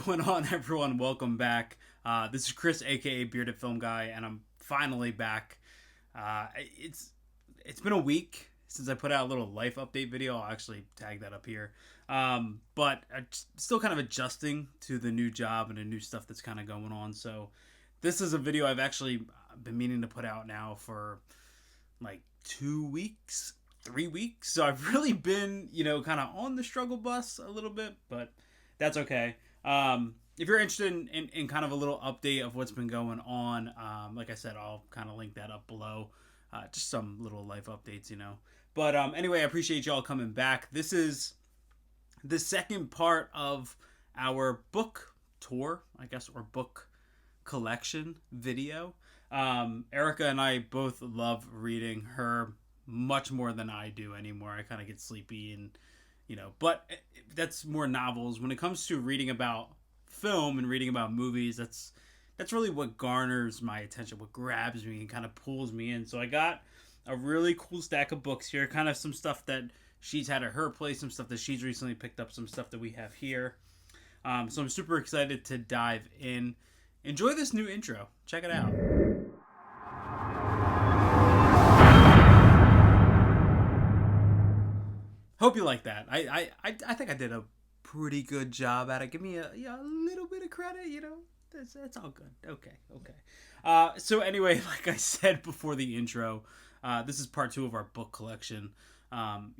What's going on, everyone? Welcome back. This is Chris, aka Beardedfilmguy, and I'm finally back. It's been a week since I put out a little life update video. I'll actually tag that up here. But I'm still kind of adjusting to the new job and the new stuff that's kind of going on. So this is a video I've actually been meaning to put out now for like 2 weeks, 3 weeks. So I've really been, kind of on the struggle bus a little bit, but that's okay. If you're interested in kind of a little update of what's been going on, like I said, I'll kind of link that up below. Just some little life updates. But anyway, I appreciate y'all coming back. This is the second part of our book tour, I guess, or book collection video. Erica and I both love reading. Her much more than I do anymore. I kind of get sleepy and but that's more novels. When it comes to reading about film and reading about movies, that's really what garners my attention, what grabs me and kind of pulls me in. So I got a really cool stack of books here, kind of some stuff that she's had at her place, some stuff that she's recently picked up, some stuff that we have here. So I'm super excited to dive in. Enjoy this new intro. Check it out. Hope you like that. I think I did a pretty good job at it. Give me a little bit of credit. That's all good. Okay. So anyway, like I said before the intro, this is part 2 of our book collection. One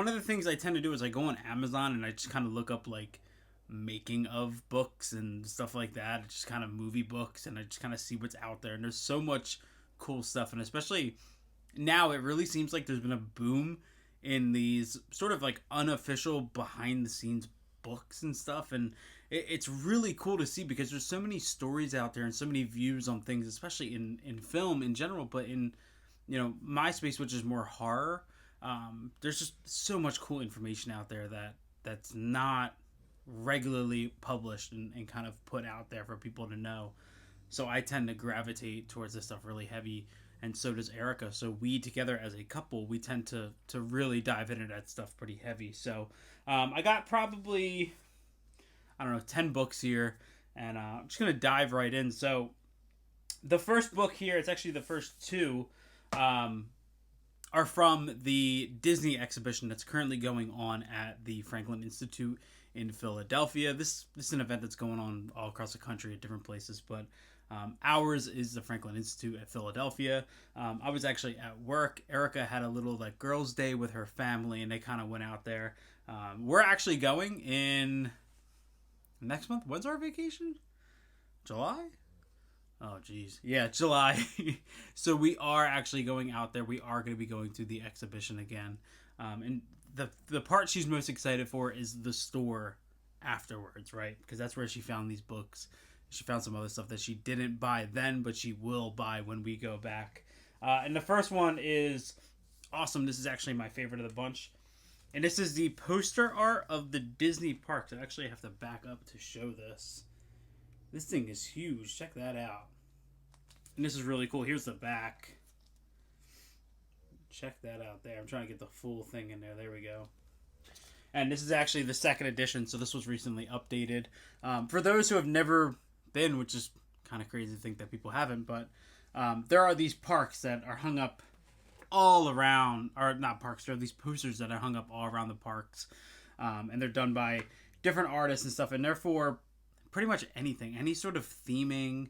of the things I tend to do is I go on Amazon and I just kind of look up like making of books and stuff like that. It's just kind of movie books, and I just kind of see what's out there. And there's so much cool stuff, and especially now, it really seems like there's been a boom in these sort of like unofficial behind the scenes books and stuff, and it's really cool to see because there's so many stories out there and so many views on things, especially in film in general, but in my space, which is more horror. There's just so much cool information out there that's not regularly published and kind of put out there for people to know. So I tend to gravitate towards this stuff really heavy, and so does Erica. So we together as a couple, we tend to really dive into that stuff pretty heavy. So I got probably, I don't know, 10 books here, and I'm just going to dive right in. So the first book here, it's actually the first 2, are from the Disney exhibition that's currently going on at the Franklin Institute in Philadelphia. This is an event that's going on all across the country at different places, but ours is the Franklin Institute at Philadelphia. I was actually at work. Erica had a little like girls' day with her family, and they kind of went out there. We're actually going in next month. When's our vacation? July? Oh, geez. Yeah, July. So we are actually going out there. We are going to be going to the exhibition again. And the part she's most excited for is the store afterwards, right? Because that's where she found these books. She found some other stuff that she didn't buy then, but she will buy when we go back. And the first one is awesome. This is actually my favorite of the bunch. And this is the poster art of the Disney parks. I actually have to back up to show this. This thing is huge. Check that out. And this is really cool. Here's the back. Check that out there. I'm trying to get the full thing in there. There we go. And this is actually the second edition, so this was recently updated. For those who have never been, which is kind of crazy to think that people haven't, but there are these parks that are hung up all around, or not parks, there are these posters that are hung up all around the parks, and they're done by different artists and stuff, and they're for pretty much anything, any sort of theming,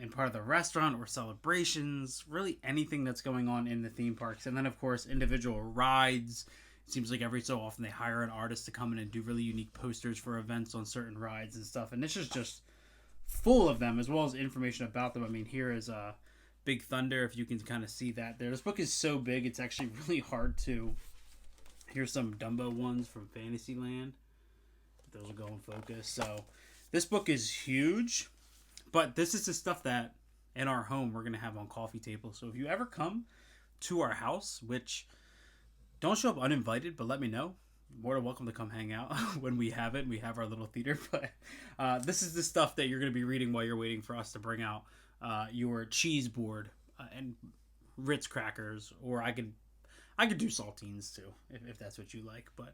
in part of the restaurant or celebrations, really anything that's going on in the theme parks. And then of course individual rides. It seems like every so often they hire an artist to come in and do really unique posters for events on certain rides and stuff, and this is just full of them, as well as information about them. I mean, here is Big Thunder, if you can kind of see that there. This book is so big, it's actually really hard to... Here's some Dumbo ones from Fantasyland. Those will go in focus. So this book is huge, but this is the stuff that in our home we're going to have on coffee tables. So if you ever come to our house, which don't show up uninvited, but let me know. More than welcome to come hang out when we have it. We have our little theater, but this is the stuff that you're going to be reading while you're waiting for us to bring out your cheese board and Ritz crackers, or I could do saltines too, if that's what you like. But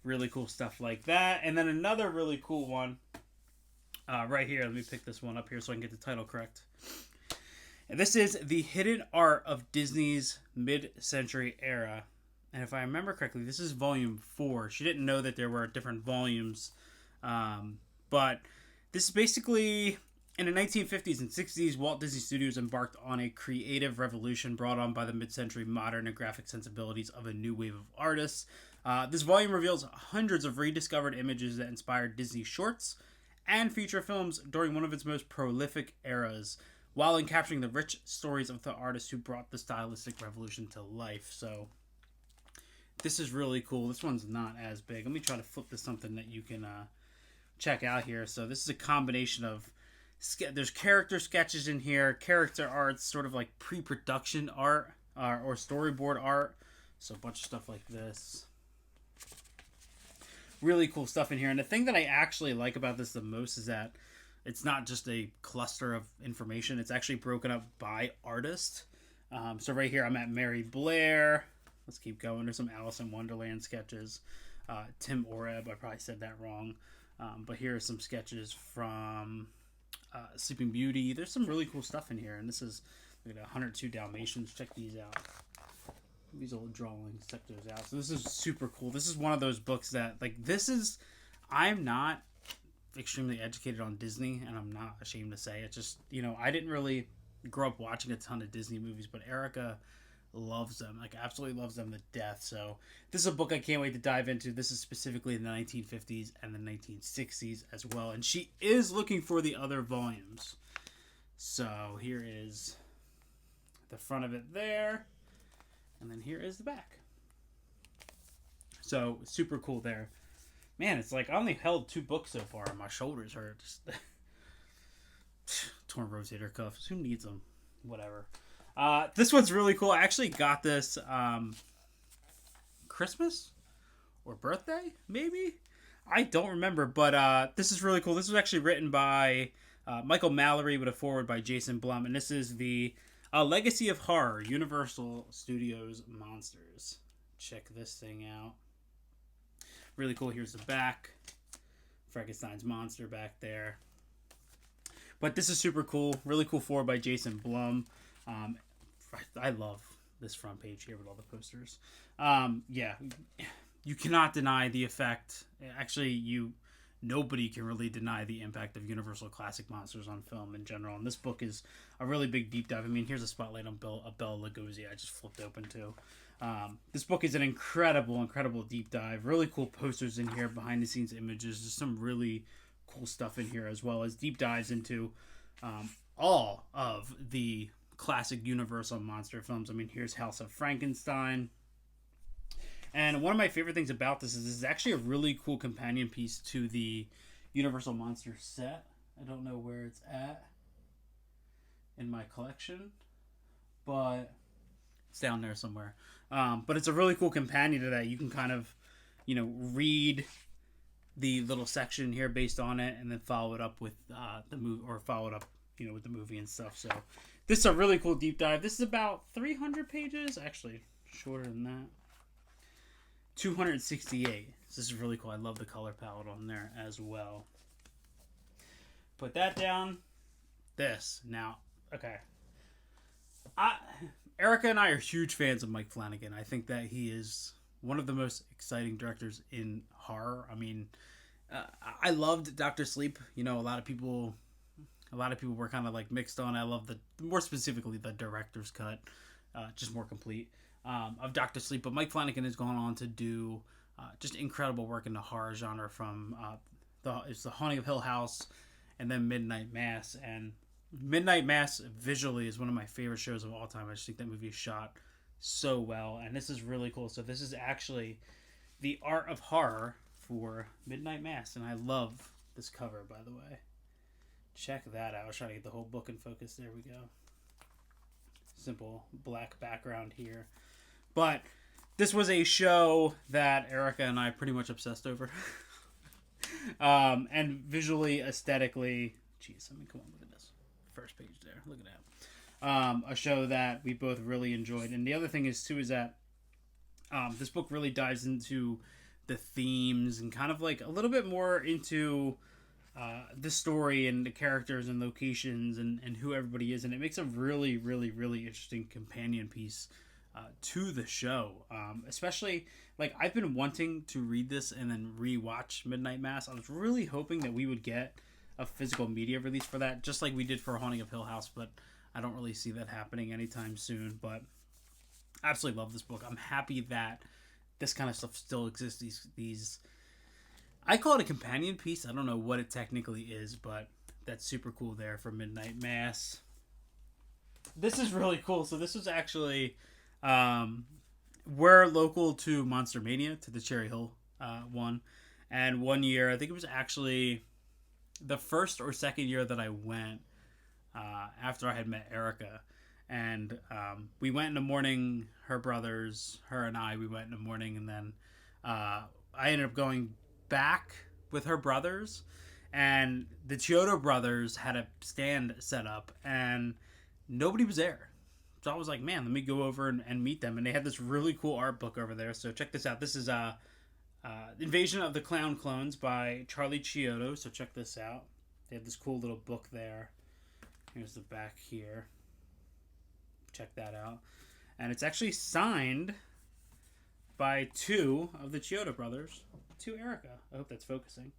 Really cool stuff like that. And then another really cool one right here. Let me pick this one up here so I can get the title correct. And this is The Hidden Art of Disney's Mid-Century Era. And if I remember correctly, this is volume 4. She didn't know that there were different volumes. But this is basically, in the 1950s and 60s, Walt Disney Studios embarked on a creative revolution brought on by the mid-century modern and graphic sensibilities of a new wave of artists. This volume reveals hundreds of rediscovered images that inspired Disney shorts and feature films during one of its most prolific eras, while capturing the rich stories of the artists who brought the stylistic revolution to life. So this is really cool. This one's not as big. Let me try to flip to something that you can check out here. So this is a combination of there's character sketches in here, character arts, sort of like pre-production art or storyboard art. So a bunch of stuff like this. Really cool stuff in here. And the thing that I actually like about this the most is that it's not just a cluster of information. It's actually broken up by artist. So right here I'm at Mary Blair. Let's keep going. There's some Alice in Wonderland sketches. Tim Oreb, I probably said that wrong. But here are some sketches from Sleeping Beauty. There's some really cool stuff in here. And this is, look at 102 Dalmatians. Check these out. These old drawings. Check those out. So this is super cool. This is one of those books that, like, I'm not extremely educated on Disney, and I'm not ashamed to say it. Just, I didn't really grow up watching a ton of Disney movies, but Erica loves them, like absolutely loves them to death. So this is a book I can't wait to dive into. This is specifically in the 1950s and the 1960s as well, and she is looking for the other volumes. So here is the front of it there, and then here is the back. So super cool there. Man, it's like I only held 2 books so far and my shoulders hurt. Just torn rotator cuffs. Who needs them? Whatever. This one's really cool. I actually got this Christmas or birthday, maybe? I don't remember, but this is really cool. This was actually written by Michael Mallory with a foreword by Jason Blum, and this is the Legacy of Horror, Universal Studios Monsters. Check this thing out. Really cool. Here's the back. Frankenstein's monster back there. But this is super cool. Really cool foreword by Jason Blum. I love this front page here with all the posters. Yeah, you cannot deny the effect. Actually, nobody can really deny the impact of Universal classic monsters on film in general. And this book is a really big deep dive. I mean, here's a spotlight on Bela Lugosi. I just flipped open too. This book is an incredible deep dive. Really cool posters in here, behind the scenes images. There's some really cool stuff in here, as well as deep dives into all of the classic Universal monster films. I mean, here's House of Frankenstein. And one of my favorite things about this is actually a really cool companion piece to the Universal Monster set. I don't know where it's at in my collection, but it's down there somewhere. But it's a really cool companion to that. You can kind of, read the little section here based on it, and then follow it up with the movie, or follow it up, with the movie and stuff. So this is a really cool deep dive. This is about 300 pages, actually shorter than that. 268. This is really cool. I love the color palette on there as well. Put that down. This now, okay. Erica and I are huge fans of Mike Flanagan. I think that he is one of the most exciting directors in horror. I mean, I loved Dr. Sleep. A lot of people were kind of like mixed on. I love more specifically the director's cut, just more complete, of Dr. Sleep. But Mike Flanagan has gone on to do just incredible work in the horror genre, from it's The Haunting of Hill House, and then Midnight Mass. And Midnight Mass visually is one of my favorite shows of all time. I just think that movie is shot so well, and this is really cool. So this is actually the art of horror for Midnight Mass, and I love this cover, by the way. Check that out. I was trying to get the whole book in focus. There we go. Simple black background here. But this was a show that Erica and I pretty much obsessed over. And visually, aesthetically, jeez, I mean, come on, look at this. First page there. Look at that. A show that we both really enjoyed. And the other thing is, too, is that this book really dives into the themes and kind of like a little bit more into the story and the characters and locations and who everybody is, and it makes a really, really, really interesting companion piece to the show. Especially, like, I've been wanting to read this and then rewatch Midnight Mass. I was really hoping that we would get a physical media release for that, just like we did for Haunting of Hill House, but I don't really see that happening anytime soon. But I absolutely love this book. I'm happy that this kind of stuff still exists. These I call it a companion piece. I don't know what it technically is, but that's super cool there for Midnight Mass. This is really cool. So this was actually, we're local to Monster Mania, to the Cherry Hill one. And one year, I think it was actually the first or second year that I went after I had met Erica. And we went in the morning, her brothers, her and I, we went in the morning. And then I ended up going back with her brothers, and the Chiodo brothers had a stand set up and nobody was there. So I was like, man, let me go over and meet them. And they had this really cool art book over there. So check this out. This is Invasion of the Clown Clones by Charlie Chiodo. So check this out. They have this cool little book there. Here's the back here. Check that out. And it's actually signed by two of the Chiodo brothers to Erica. I hope that's focusing.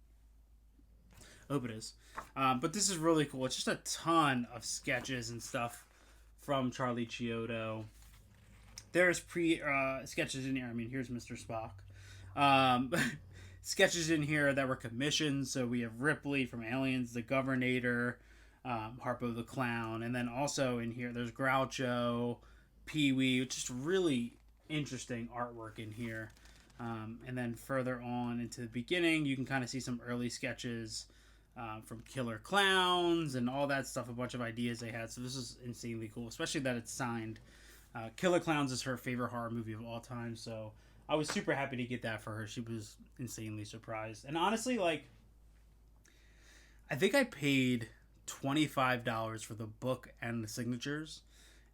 I hope it is. But this is really cool. It's just a ton of sketches and stuff from Charlie Chiodo. There's sketches in here. I mean, here's Mr. Spock. Sketches in here that were commissioned. So we have Ripley from Aliens, the Governator, Harpo the Clown, and then also in here there's Groucho, Pee-wee, just really interesting artwork in here. And then further on into the beginning, you can kind of see some early sketches from Killer Clowns and all that stuff, a bunch of ideas they had. So this is insanely cool, especially that it's signed. Killer Clowns is her favorite horror movie of all time, so I was super happy to get that for her. She was insanely surprised. And honestly, like, I think I paid $25 for the book and the signatures,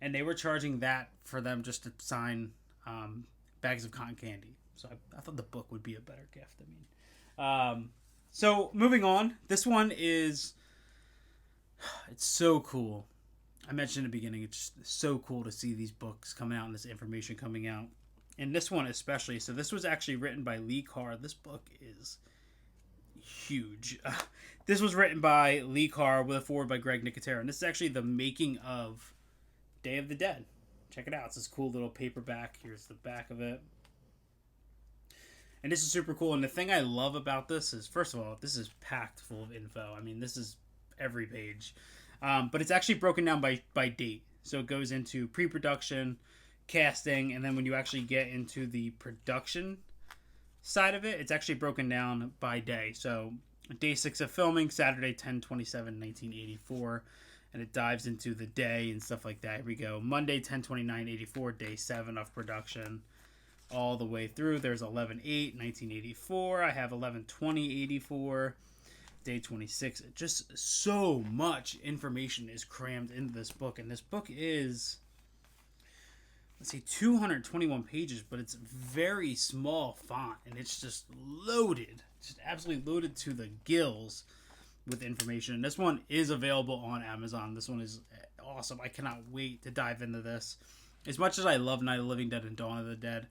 and they were charging that for them just to sign bags of cotton candy. So I thought the book would be a better gift. I mean, so moving on, this one is, it's so cool. I mentioned in the beginning, it's just so cool to see these books coming out and this information coming out. And this one especially. So this was actually written by Lee Carr. This book is huge. This was written by Lee Carr with a foreword by Greg Nicotero. And this is actually the making of Day of the Dead. Check it out. It's this cool little paperback. Here's the back of it. And this is super cool. And the thing I love about this is, first of all, this is packed full of info. I mean, this is every page. But it's actually broken down by date. So it goes into pre-production, casting, and then when you actually get into the production side of it, it's actually broken down by day. So day 6 of filming, Saturday 10/27/1984. And it dives into the day and stuff like that. Here we go. Monday 10/29/84, day 7 of production. All the way through. There's 11/8/1984. I have 11/20/84. Day 26. Just so much information is crammed into this book. And this book is, let's see, 221 pages, but it's very small font. And it's just loaded. Just absolutely loaded to the gills with information. And this one is available on Amazon. This one is awesome. I cannot wait to dive into this. As much as I love Night of the Living Dead and Dawn of the Dead,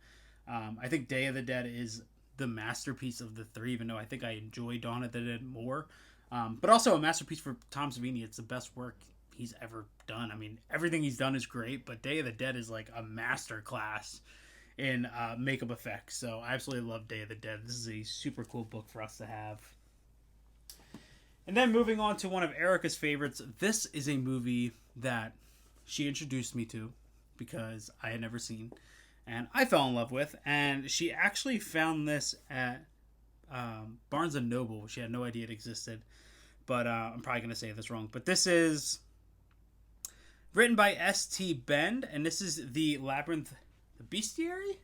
I think Day of the Dead is the masterpiece of the three, even though I think I enjoy Dawn of the Dead more. But also a masterpiece for Tom Savini. It's the best work he's ever done. I mean, everything he's done is great, but Day of the Dead is like a master class in makeup effects. So I absolutely love Day of the Dead. This is a super cool book for us to have. And then moving on to one of Erica's favorites. This is a movie that she introduced me to because I had never seen. And I fell in love with. And she actually found this at Barnes & Noble. She had no idea it existed. But I'm probably going to say this wrong. But this is written by S.T. Bend. And this is the Labyrinth, the Bestiary?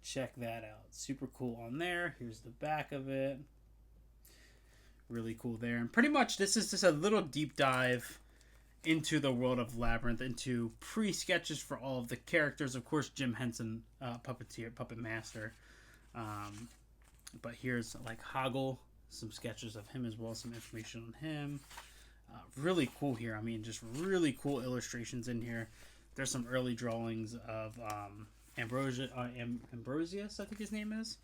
Check that out. Super cool on there. Here's the back of it. Really cool there. And pretty much this is just a little deep dive into the world of Labyrinth, into pre-sketches for all of the characters. Of course, Jim Henson, puppet master. But here's like Hoggle, some sketches of him as well, some information on him. Really cool here. I mean, just really cool illustrations in here. There's some early drawings of Ambrosius, I think his name is.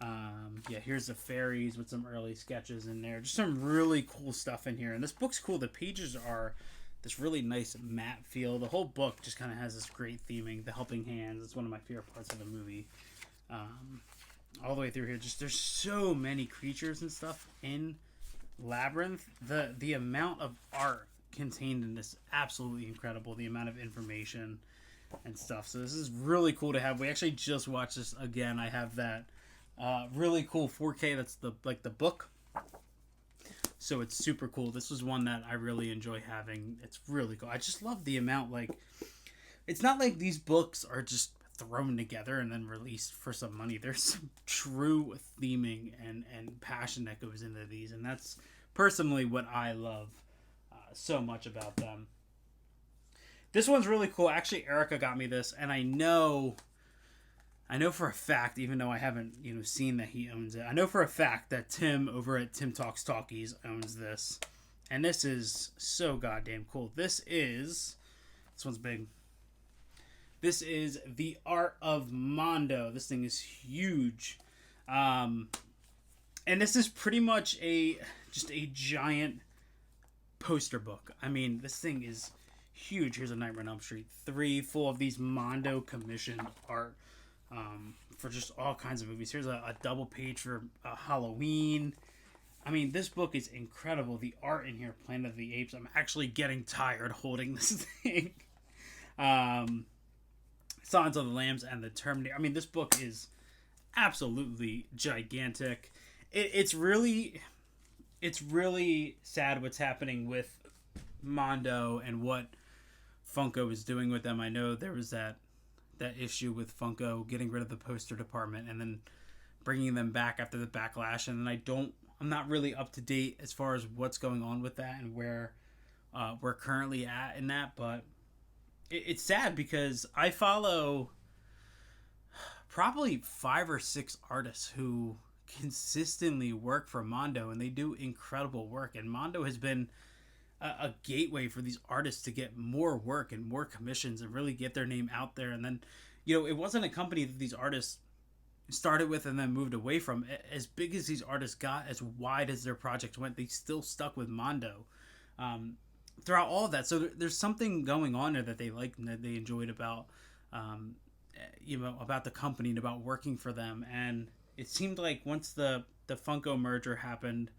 Yeah, here's the fairies with some early sketches in there. Just some really cool stuff in here. And this book's cool. The pages are this really nice matte feel. The whole book just kind of has this great theming. The helping hands. It's one of my favorite parts of the movie. All the way through here, just there's so many creatures and stuff in Labyrinth. The amount of art contained in this is absolutely incredible. The amount of information and stuff. So this is really cool to have. We actually just watched this again. I have that really cool 4K. That's the book. So it's super cool. This was one that I really enjoy having. It's really cool. I just love the amount. Like, it's not like these books are just thrown together and then released for some money. There's some true theming and passion that goes into these, and that's personally what I love so much about them. This one's really cool. Actually, Erica got me this, and I know for a fact, even though I haven't seen that he owns it, I know for a fact that Tim over at Tim Talks Talkies owns this, and this is so goddamn cool. This one's big. This is The Art of Mondo. This thing is huge. And this is pretty much just a giant poster book. I mean, this thing is huge. Here's a Nightmare on Elm Street 3 full of these Mondo commissioned art for just all kinds of movies. Here's a double page for Halloween. I mean, this book is incredible. The art in here, Planet of the Apes. I'm actually getting tired holding this thing. Silence of the Lambs and the Terminator. I mean, this book is absolutely gigantic. It's really sad what's happening with Mondo and what Funko is doing with them. I know there was that issue with Funko getting rid of the poster department and then bringing them back after the backlash. And I'm not really up to date as far as what's going on with that and where we're currently at in that, but it's sad because I follow probably 5 or 6 artists who consistently work for Mondo, and they do incredible work. And Mondo has been a gateway for these artists to get more work and more commissions and really get their name out there. And then, it wasn't a company that these artists started with and then moved away from. As big as these artists got, as wide as their project went, they still stuck with Mondo throughout all of that. So there's something going on there that they liked and that they enjoyed about about the company and about working for them. And it seemed like once the Funko merger happened,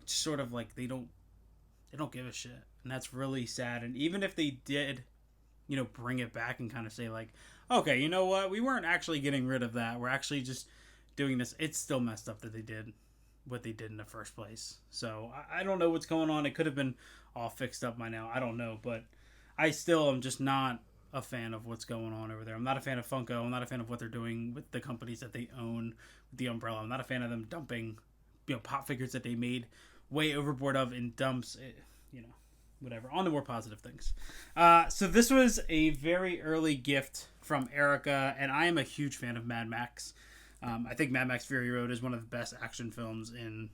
it's sort of like they don't give a shit, and that's really sad. And even if they did bring it back and kind of say like, okay, you know what, we weren't actually getting rid of that, we're actually just doing this, it's still messed up that they did what they did in the first place. So I don't know what's going on. It could have been all fixed up by now, I don't know, but I still am just not a fan of what's going on over there. I'm not a fan of Funko. I'm not a fan of what they're doing with the companies that they own with the umbrella. I'm not a fan of them dumping pop figures that they made way overboard of in dumps. Whatever. On to more positive things. So this was a very early gift from Erica, and I am a huge fan of Mad Max. I think Mad Max Fury Road is one of the best action films in,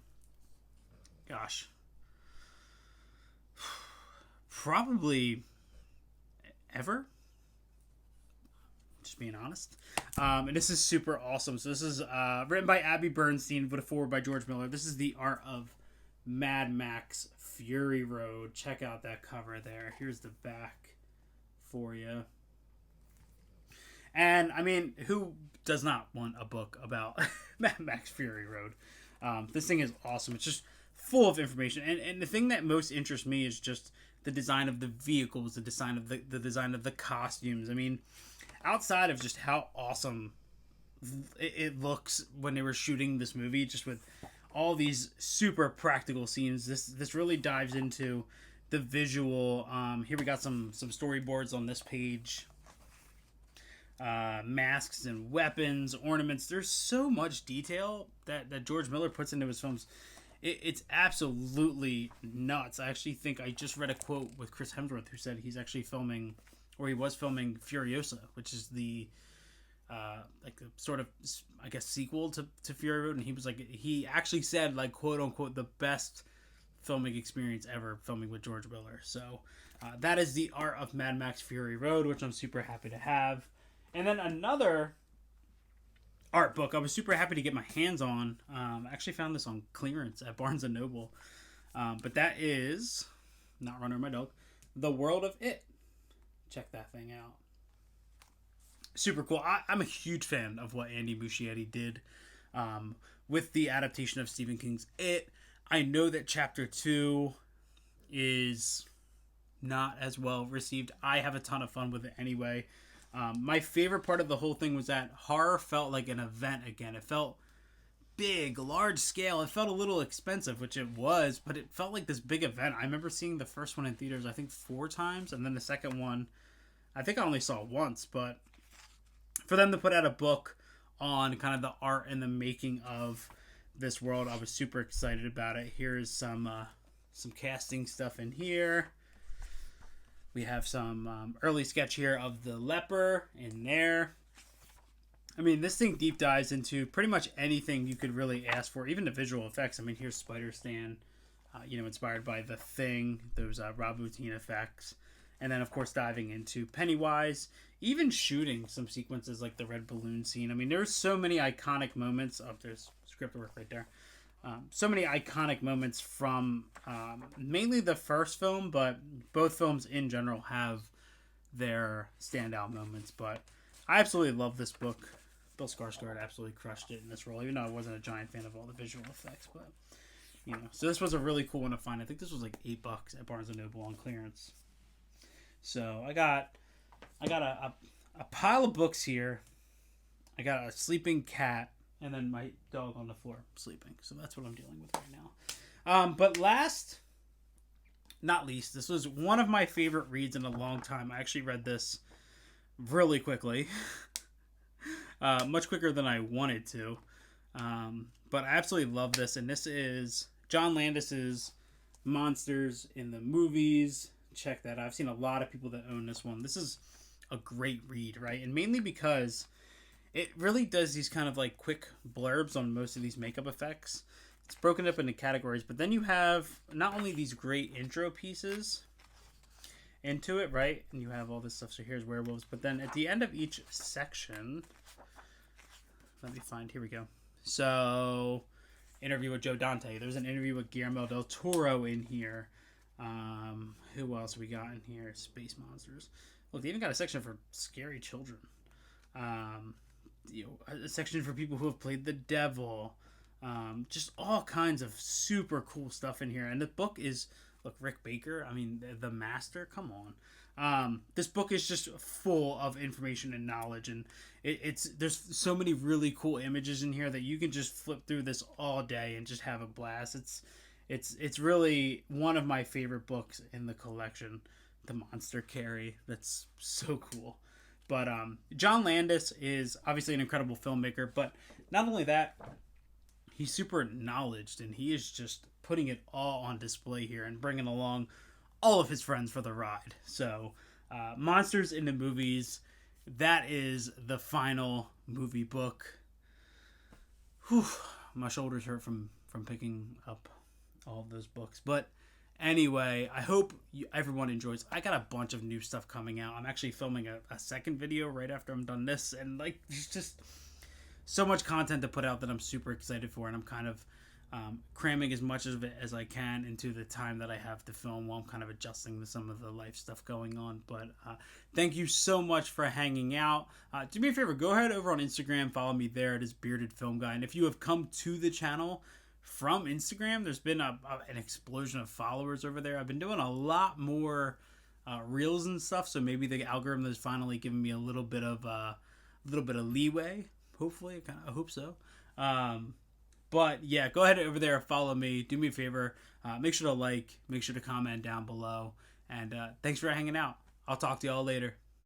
probably ever. Just being honest. And this is super awesome. So this is written by Abby Bernstein with a foreword by George Miller. This is The Art of Mad Max Fury Road. Check out that cover there. Here's the back for you. And I mean, who does not want a book about Mad Max Fury Road? This thing is awesome. It's just full of information. And the thing that most interests me is just the design of the vehicles, the design of the design of the costumes. I mean, outside of just how awesome it looks when they were shooting this movie, just with all these super practical scenes, this really dives into the visual. Here we got some storyboards on this page. Masks and weapons, ornaments. There's so much detail that George Miller puts into his films. It's absolutely nuts. I actually think I just read a quote with Chris Hemsworth who said he's actually filming, or he was filming Furiosa, which is the like a sort of, I guess, sequel to Fury Road, and he was like, he actually said, like, quote unquote, the best filming experience ever filming with George Miller. So that is The Art of Mad Max Fury Road, which I'm super happy to have. And then another art book I was super happy to get my hands on. I actually found this on clearance at Barnes & Noble. But that is, not Runner My Dog, The World of It. Check that thing out. Super cool. I'm a huge fan of what Andy Muschietti did with the adaptation of Stephen King's It. I know that Chapter 2 is not as well received. I have a ton of fun with it anyway. My favorite part of the whole thing was that horror felt like an event again. It felt big, large scale. It felt a little expensive, which it was, but it felt like this big event. I remember seeing the first one in theaters, I think 4 times, and then the second one, I think I only saw it once, but for them to put out a book on kind of the art and the making of this world, I was super excited about it. Here's some casting stuff in here. We have some early sketch here of the leper in there. I mean, this thing deep dives into pretty much anything you could really ask for, even the visual effects. I mean, here's Spider-Stan, inspired by The Thing, those Rob Bottin effects. And then, of course, diving into Pennywise, even shooting some sequences like the red balloon scene. I mean, there's so many iconic moments. Oh, there's script work right there. So many iconic moments from mainly the first film, but both films in general have their standout moments. But I absolutely love this book. Bill Skarsgård absolutely crushed it in this role, even though I wasn't a giant fan of all the visual effects. But, so this was a really cool one to find. I think this was like $8 at Barnes & Noble on clearance. So I got a pile of books here. I got a sleeping cat, and then my dog on the floor sleeping. So that's what I'm dealing with right now. But last, not least, this was one of my favorite reads in a long time. I actually read this really quickly. Much quicker than I wanted to. But I absolutely love this. And this is John Landis's Monsters in the Movies. Check that out. I've seen a lot of people that own this one. This is a great read, right? And mainly because it really does these kind of like quick blurbs on most of these makeup effects. It's broken up into categories, but then you have not only these great intro pieces into it, right? And you have all this stuff. So here's werewolves, but then at the end of each section, let me find, here we go. So interview with Joe Dante. There's an interview with Guillermo del Toro in here. Who else we got in here? Space monsters. Look, they even got a section for scary children. A section for people who have played the devil. Just all kinds of super cool stuff in here. And the book is, look, Rick Baker. I mean, the master. Come on. This book is just full of information and knowledge, and there's so many really cool images in here that you can just flip through this all day and just have a blast. It's really one of my favorite books in the collection, The Monster Carry. That's so cool. But John Landis is obviously an incredible filmmaker, but not only that, he's super acknowledged, and he is just putting it all on display here and bringing along all of his friends for the ride. So Monsters in the Movies, that is the final movie book. Whew, my shoulders hurt from picking up all of those books. But anyway, I hope everyone enjoys. I got a bunch of new stuff coming out. I'm actually filming a second video right after I'm done this, and like there's just so much content to put out that I'm super excited for, and I'm kind of cramming as much of it as I can into the time that I have to film while I'm kind of adjusting to some of the life stuff going on. But thank you so much for hanging out. Do me a favor, go ahead over on Instagram, follow me there. It is Beardedfilmguy. And if you have come to the channel from Instagram, there's been an explosion of followers over there. I've been doing a lot more reels and stuff, so maybe the algorithm is finally giving me a little bit of leeway. Hopefully, I hope so. But yeah, go ahead over there, follow me, do me a favor, make sure to like, make sure to comment down below, and thanks for hanging out. I'll talk to y'all later.